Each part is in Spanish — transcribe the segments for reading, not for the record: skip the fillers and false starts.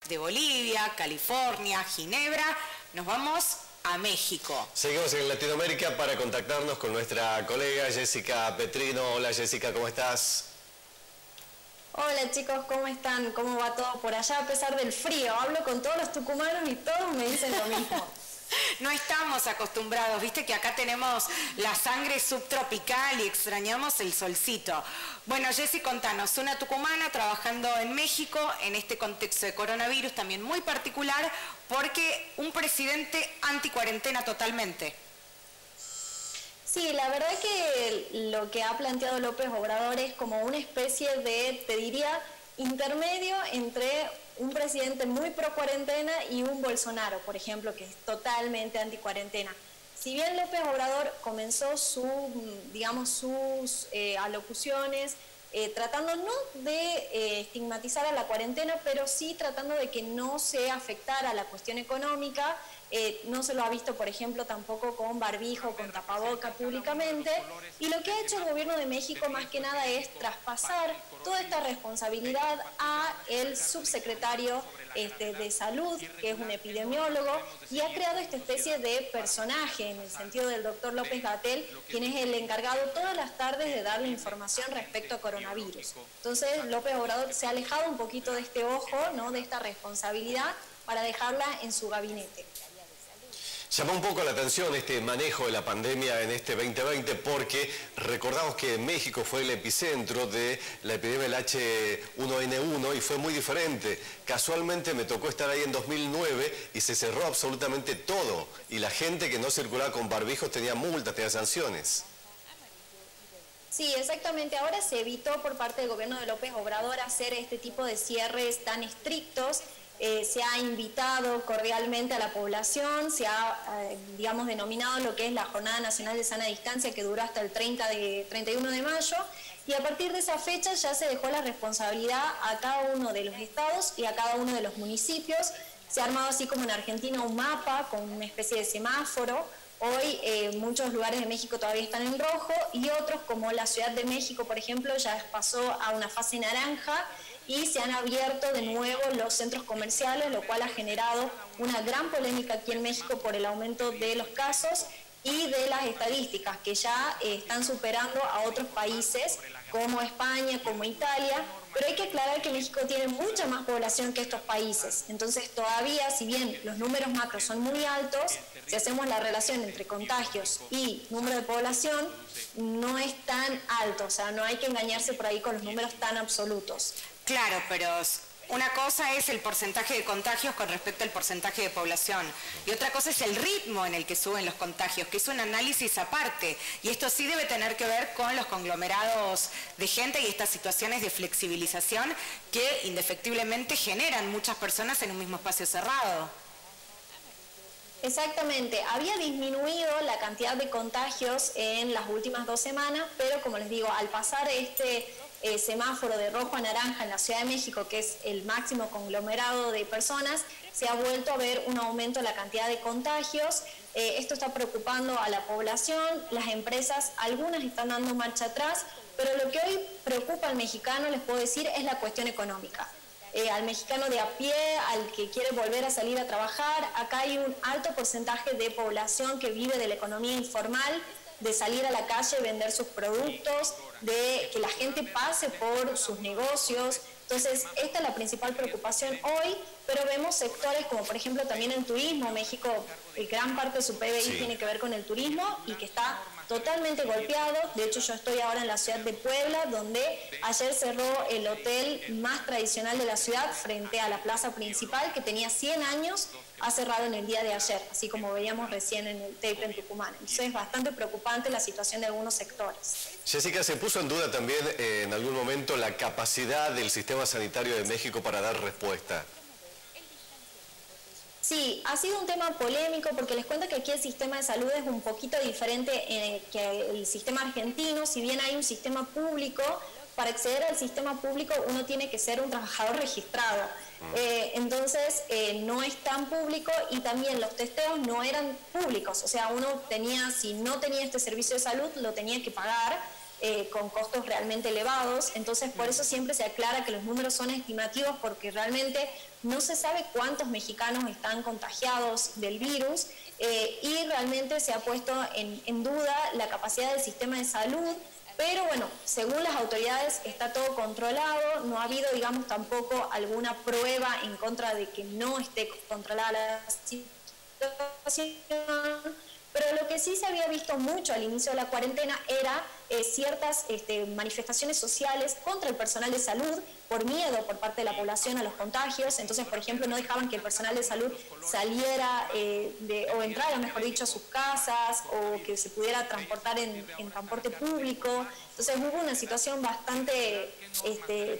de Bolivia, California, Ginebra, nos vamos a México. Seguimos en Latinoamérica para contactarnos con nuestra colega Jessica Petrino. Hola Jessica, ¿cómo estás? Hola chicos, ¿cómo están? ¿Cómo va todo por allá a pesar del frío? Hablo con todos los tucumanos y todos me dicen lo mismo. No estamos acostumbrados, viste que acá tenemos la sangre subtropical y extrañamos el solcito. Bueno, Jessy, contanos, una tucumana trabajando en México en este contexto de coronavirus también muy particular porque un presidente anticuarentena totalmente. Sí, la verdad que lo que ha planteado López Obrador es como una especie de, te diría, intermedio entre un presidente muy pro cuarentena y un Bolsonaro, por ejemplo, que es totalmente anti cuarentena. Si bien López Obrador comenzó sus alocuciones tratando no de estigmatizar a la cuarentena, pero sí tratando de que no se afectara la cuestión económica. No se lo ha visto, por ejemplo, tampoco con barbijo, con tapaboca públicamente. Y lo que ha hecho el gobierno de México más que nada es traspasar toda esta responsabilidad a el subsecretario de Salud, que es un epidemiólogo, y ha creado esta especie de personaje, en el sentido del doctor López-Gatell, quien es el encargado todas las tardes de darle información respecto a coronavirus. Entonces, López Obrador se ha alejado un poquito de este ojo, ¿no?, de esta responsabilidad, para dejarla en su gabinete. Llamó un poco la atención este manejo de la pandemia en este 2020 porque recordamos que México fue el epicentro de la epidemia del H1N1 y fue muy diferente. Casualmente me tocó estar ahí en 2009 y se cerró absolutamente todo y la gente que no circulaba con barbijos tenía multas, tenía sanciones. Sí, exactamente. Ahora se evitó por parte del gobierno de López Obrador hacer este tipo de cierres tan estrictos. Se ha invitado cordialmente a la población, se ha, denominado lo que es la Jornada Nacional de Sana Distancia, que duró hasta el 31 de mayo, y a partir de esa fecha ya se dejó la responsabilidad a cada uno de los estados y a cada uno de los municipios. Se ha armado así como en Argentina un mapa con una especie de semáforo. Hoy muchos lugares de México todavía están en rojo y otros, como la Ciudad de México, por ejemplo, ya pasó a una fase naranja y se han abierto de nuevo los centros comerciales, lo cual ha generado una gran polémica aquí en México por el aumento de los casos y de las estadísticas que ya están superando a otros países como España, como Italia, pero hay que aclarar que México tiene mucha más población que estos países. Entonces todavía, si bien los números macros son muy altos, si hacemos la relación entre contagios y número de población, no es tan alto, o sea, no hay que engañarse por ahí con los números tan absolutos. Claro, pero una cosa es el porcentaje de contagios con respecto al porcentaje de población y otra cosa es el ritmo en el que suben los contagios, que es un análisis aparte. Y esto sí debe tener que ver con los conglomerados de gente y estas situaciones de flexibilización que indefectiblemente generan muchas personas en un mismo espacio cerrado. Exactamente, había disminuido la cantidad de contagios en las últimas 2 semanas, pero como les digo, al pasar este semáforo de rojo a naranja en la Ciudad de México, que es el máximo conglomerado de personas, se ha vuelto a ver un aumento en la cantidad de contagios. Esto está preocupando a la población, las empresas, algunas están dando marcha atrás, pero lo que hoy preocupa al mexicano, les puedo decir, es la cuestión económica. Al mexicano de a pie, al que quiere volver a salir a trabajar, acá hay un alto porcentaje de población que vive de la economía informal, de salir a la calle, vender sus productos, de que la gente pase por sus negocios. Entonces, esta es la principal preocupación hoy, pero vemos sectores como, por ejemplo, también el turismo. México, gran parte de su PBI tiene que ver con el turismo y que está totalmente golpeado. De hecho, yo estoy ahora en la ciudad de Puebla, donde ayer cerró el hotel más tradicional de la ciudad frente a la plaza principal, que tenía 100 años, ha cerrado en el día de ayer, así como veíamos recién en el tape en Tucumán. Entonces es bastante preocupante la situación de algunos sectores. Jessica, ¿se puso en duda también en algún momento la capacidad del sistema sanitario de México para dar respuesta? Sí, ha sido un tema polémico porque les cuento que aquí el sistema de salud es un poquito diferente que el sistema argentino. Si bien hay un sistema público, para acceder al sistema público uno tiene que ser un trabajador registrado. Entonces no es tan público y también los testeos no eran públicos. O sea, uno tenía, si no tenía este servicio de salud, lo tenía que pagar con costos realmente elevados. Entonces por eso siempre se aclara que los números son estimativos porque realmente no se sabe cuántos mexicanos están contagiados del virus y realmente se ha puesto en duda la capacidad del sistema de salud. Pero bueno, según las autoridades está todo controlado, no ha habido, digamos, tampoco alguna prueba en contra de que no esté controlada la situación. Pero lo que sí se había visto mucho al inicio de la cuarentena era ciertas manifestaciones sociales contra el personal de salud por miedo por parte de la población a los contagios. Entonces, por ejemplo, no dejaban que el personal de salud saliera o entrara, mejor dicho, a sus casas o que se pudiera transportar en transporte público. Entonces hubo una situación bastante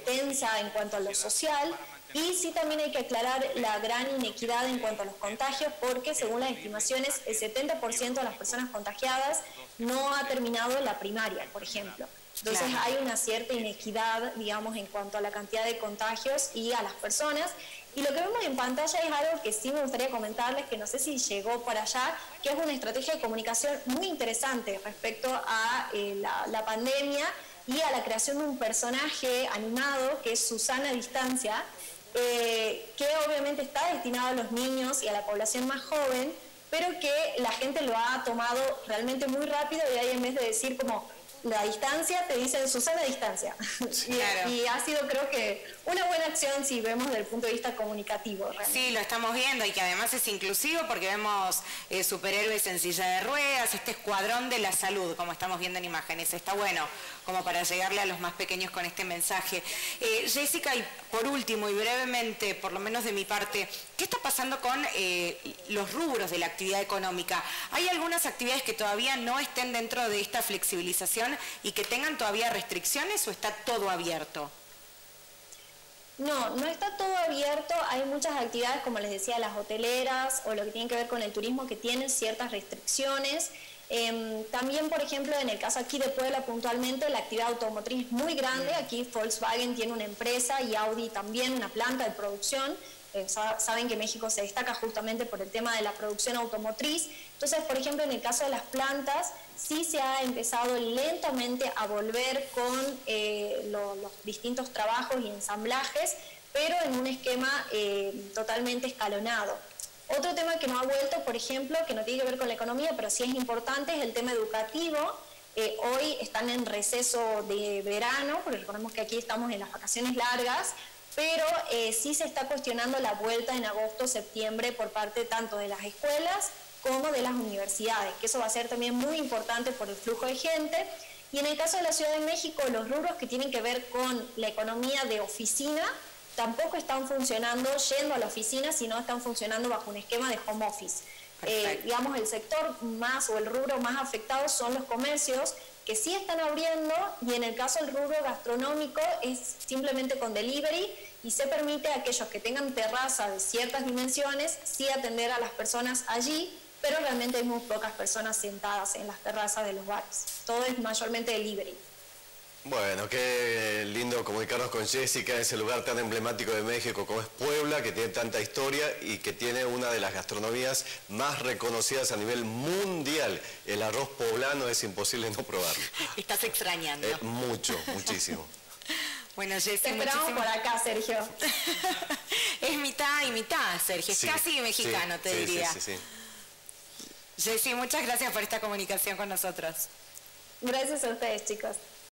tensa en cuanto a lo social. Y sí también hay que aclarar la gran inequidad en cuanto a los contagios, porque según las estimaciones, el 70% de las personas contagiadas no ha terminado la primaria, por ejemplo. Entonces hay una cierta inequidad, digamos, en cuanto a la cantidad de contagios y a las personas. Y lo que vemos en pantalla es algo que sí me gustaría comentarles, que no sé si llegó por allá, que es una estrategia de comunicación muy interesante respecto a la pandemia y a la creación de un personaje animado que es Susana Distancia, que obviamente está destinado a los niños y a la población más joven, pero que la gente lo ha tomado realmente muy rápido y ahí en vez de decir como la distancia, te dicen Susana Distancia. Claro. Y ha sido, creo que, una buena acción si vemos desde el punto de vista comunicativo. Realmente. Sí, lo estamos viendo y que además es inclusivo porque vemos superhéroes en silla de ruedas, este escuadrón de la salud, como estamos viendo en imágenes. Está bueno como para llegarle a los más pequeños con este mensaje. Jessica, y por último y brevemente, por lo menos de mi parte, ¿qué está pasando con los rubros de la actividad económica? ¿Hay algunas actividades que todavía no estén dentro de esta flexibilización y que tengan todavía restricciones o está todo abierto? No, no está todo abierto. Hay muchas actividades, como les decía, las hoteleras o lo que tiene que ver con el turismo, que tienen ciertas restricciones. También, por ejemplo, en el caso aquí de Puebla puntualmente, la actividad automotriz es muy grande. Aquí Volkswagen tiene una empresa y Audi también una planta de producción. Saben que México se destaca justamente por el tema de la producción automotriz. Entonces, por ejemplo, en el caso de las plantas, sí se ha empezado lentamente a volver con los distintos trabajos y ensamblajes, pero en un esquema totalmente escalonado. Otro tema que no ha vuelto, por ejemplo, que no tiene que ver con la economía, pero sí es importante, es el tema educativo. Hoy están en receso de verano, porque recordemos que aquí estamos en las vacaciones largas, pero sí se está cuestionando la vuelta en agosto, septiembre por parte tanto de las escuelas como de las universidades, que eso va a ser también muy importante por el flujo de gente. Y en el caso de la Ciudad de México, los rubros que tienen que ver con la economía de oficina tampoco están funcionando yendo a la oficina, sino están funcionando bajo un esquema de home office. Digamos, el sector más o el rubro más afectado son los comercios, que sí están abriendo, y en el caso del rubro gastronómico es simplemente con delivery y se permite a aquellos que tengan terraza de ciertas dimensiones sí atender a las personas allí, pero realmente hay muy pocas personas sentadas en las terrazas de los bares. Todo es mayormente delivery. Bueno, qué lindo comunicarnos con Jessica en ese lugar tan emblemático de México como es Puebla, que tiene tanta historia y que tiene una de las gastronomías más reconocidas a nivel mundial. El arroz poblano es imposible no probarlo. Estás extrañando. Mucho, muchísimo. Bueno, Jessy, te esperamos por acá, Sergio. Es mitad y mitad, Sergio. Es casi mexicano, te diría. Sí. Jessy, muchas gracias por esta comunicación con nosotros. Gracias a ustedes, chicos.